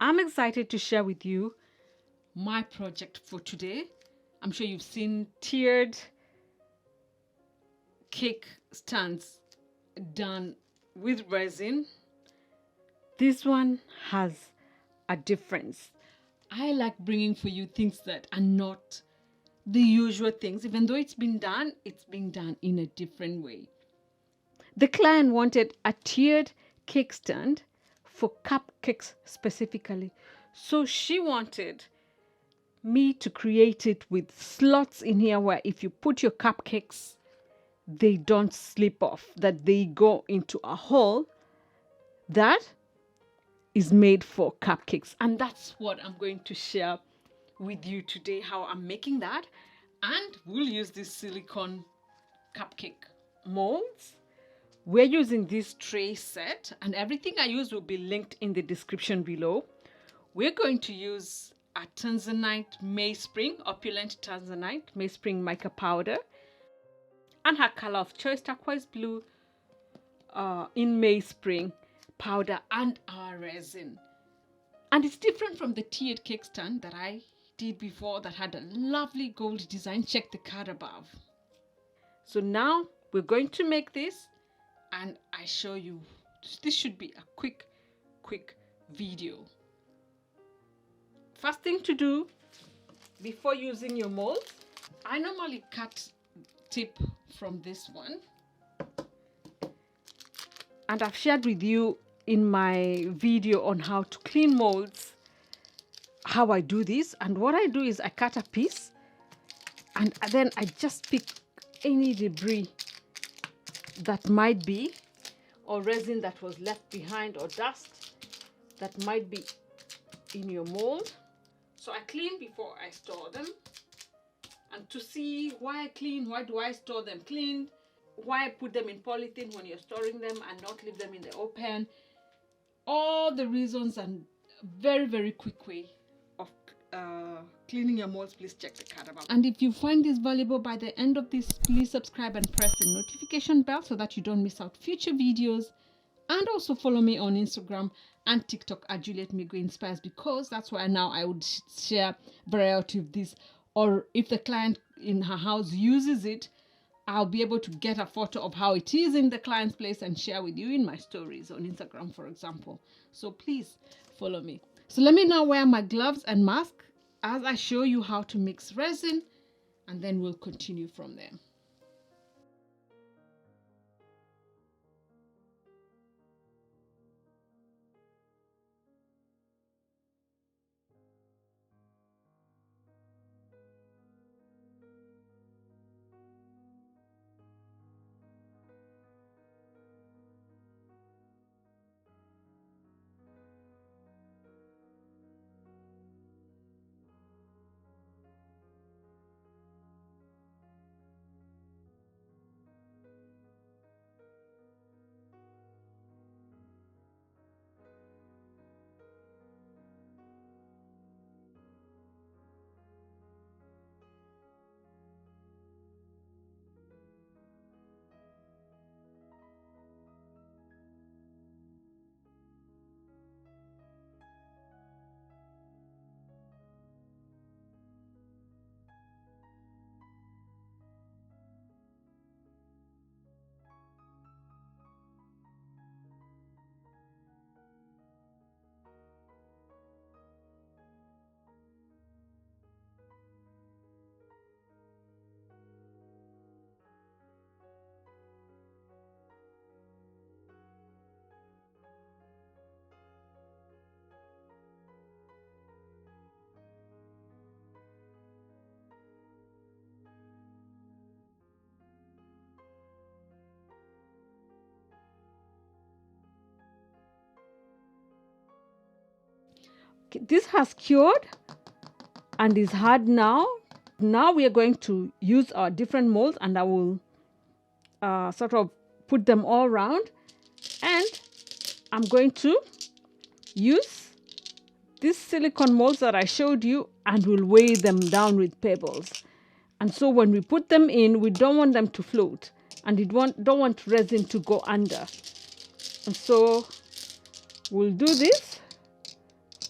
I'm excited to share with you my project for today. I'm sure you've seen tiered cake stands done with resin. This one has a difference. I like bringing for you things that are not the usual things. Even though it's being done in a different way. The client wanted a tiered cake stand for cupcakes specifically. So she wanted me to create it with slots in here where if you put your cupcakes, they don't slip off, that they go into a hole that is made for cupcakes. And that's what I'm going to share with you today, how I'm making that. And we'll use this silicone cupcake molds. We're using this tray set, and everything I use will be linked in the description below. We're going to use a Tanzanite MEYSPRING, Opulent Tanzanite MEYSPRING mica powder, and her color of choice, turquoise blue, in MEYSPRING powder, and our resin. And it's different from the tiered cake stand that I did before that had a lovely gold design. Check the card above. So now we're going to make this, and I show you. This should be a quick video. First thing to do before using your mold, I normally cut tip from this one, and I've shared with you in my video on how to clean molds how I do this. And what I do is I cut a piece, and then I just pick any debris that might be, or resin that was left behind, or dust that might be in your mold. So I clean before I store them. And to see why I clean, why do I store them clean, why I put them in polythene when you're storing them and not leave them in the open, all the reasons, and very quick way of cleaning your molds, please check the card above. And if you find this valuable by the end of this, please subscribe and press the notification bell so that you don't miss out future videos. And also follow me on Instagram and TikTok at Juliet Migwi Inspires, because that's where now I would share variety of this. Or if the client in her house uses it, I'll be able to get a photo of how it is in the client's place and share with you in my stories on Instagram, for example. So please follow me. So let me now wear my gloves and mask as I show you how to mix resin, and then we'll continue from there. This has cured and is hard now. Now we are going to use our different molds, and I will sort of put them all around, and I'm going to use these silicone molds that I showed you, and we'll weigh them down with pebbles. And so when we put them in, we don't want them to float, and we don't want resin to go under. And so we'll do this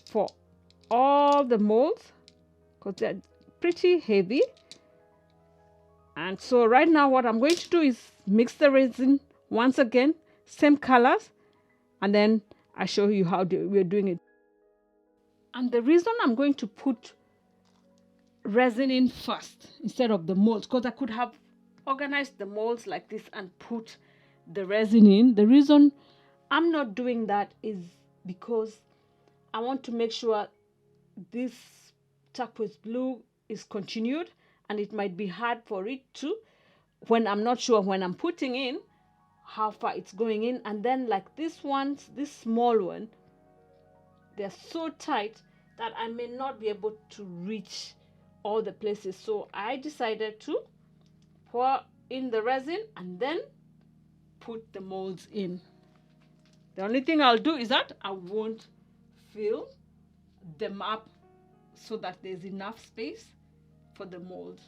for all the molds because they're pretty heavy. And so right now what I'm going to do is mix the resin once again, same colors, and then I show you how we're doing it. And the reason I'm going to put resin in first instead of the molds, because I could have organized the molds like this and put the resin in. The reason I'm not doing that is because I want to make sure this turquoise blue is continued, and it might be hard for it to, when I'm not sure when I'm putting in how far it's going in. And then like this small one, they're so tight that I may not be able to reach all the places. So I decided to pour in the resin and then put the molds in. The only thing I'll do is that I won't fill them up so that there's enough space for the mold.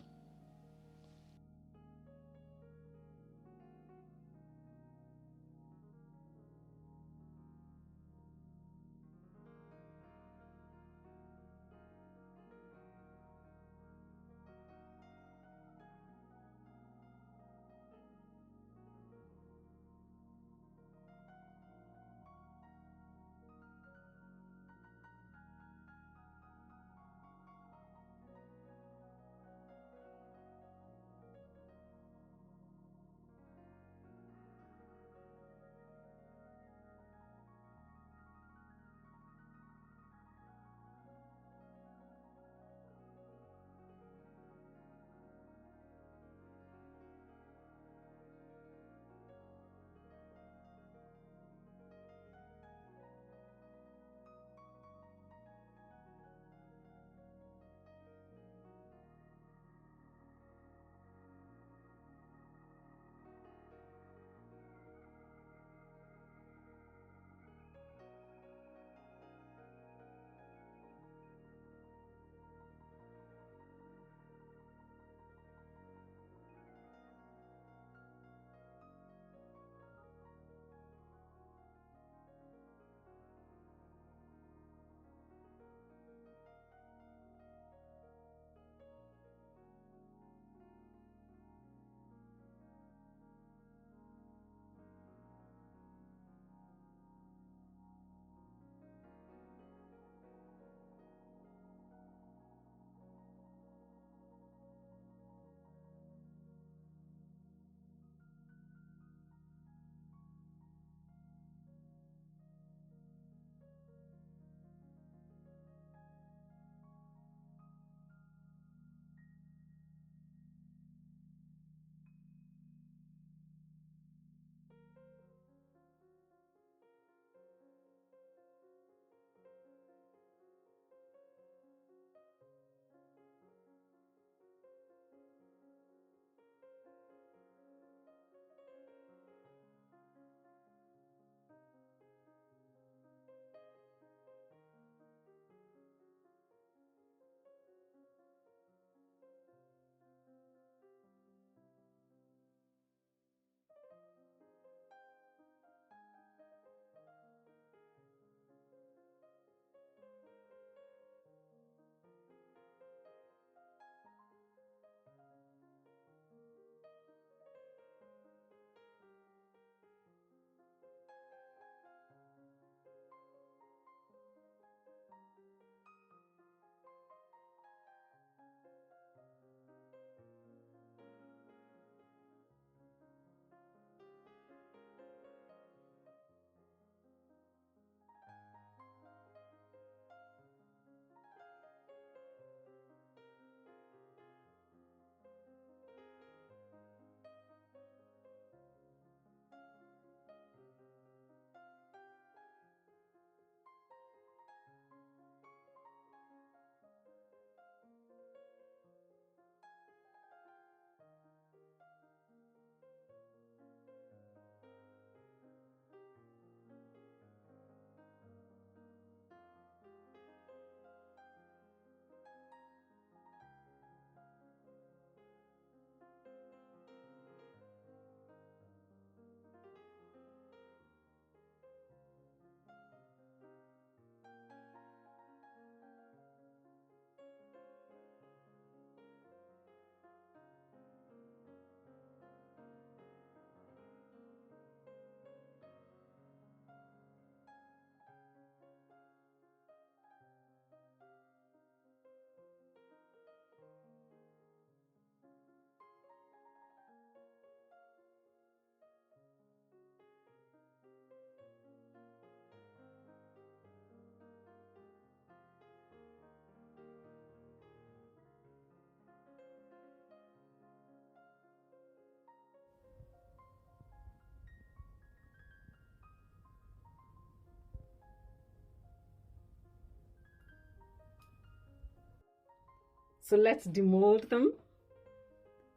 So let's demold them.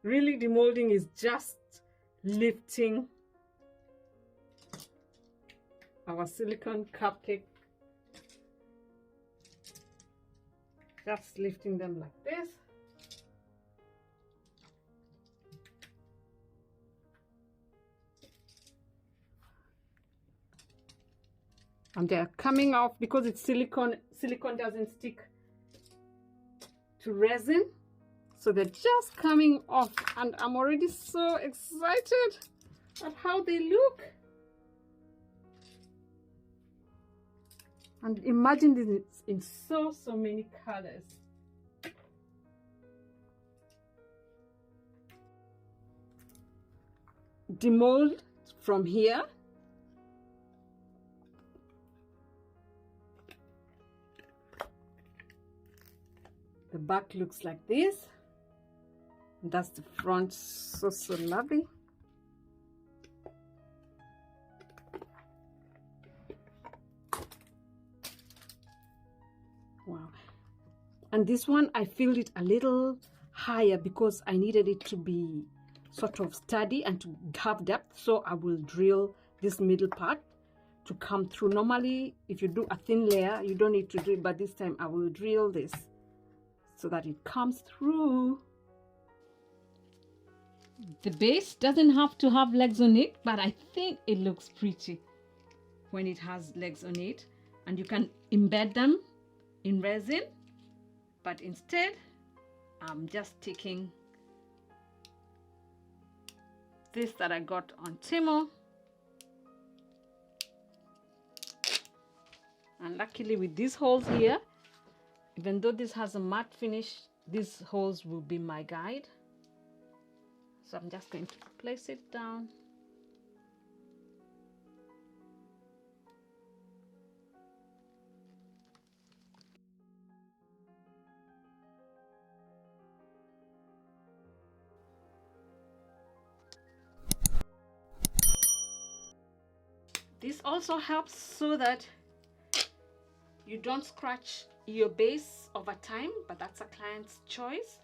Really, demolding is just lifting our silicone cupcake. Just lifting them like this. And they're coming off because it's silicone. Silicone doesn't stick to resin. So they're just coming off. And I'm already so excited at how they look. And imagine this in so many colors. Demold from here. The back looks like this. And that's the front, so lovely. Wow. And this one I filled it a little higher because I needed it to be sort of sturdy and to have depth. So I will drill this middle part to come through. Normally if you do a thin layer you don't need to drill, but this time I will drill this so that it comes through. The base doesn't have to have legs on it, but I think it looks pretty when it has legs on it. And you can embed them in resin, but instead I'm just taking this that I got on Timo, and luckily with these holes here, even though this has a matte finish, these holes will be my guide. So I'm just going to place it down. This also helps so that you don't scratch your base over time, but that's a client's choice.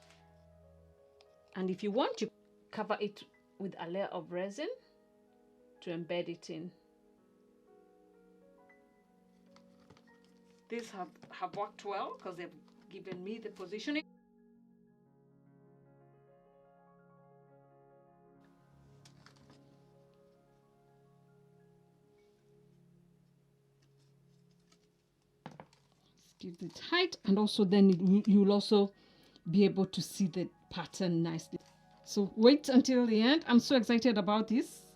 And if you want, you cover it with a layer of resin to embed it in. These have worked well because they've given me the positioning. Give it height, and also then you'll also be able to see the pattern nicely. So wait until the end. I'm so excited about this.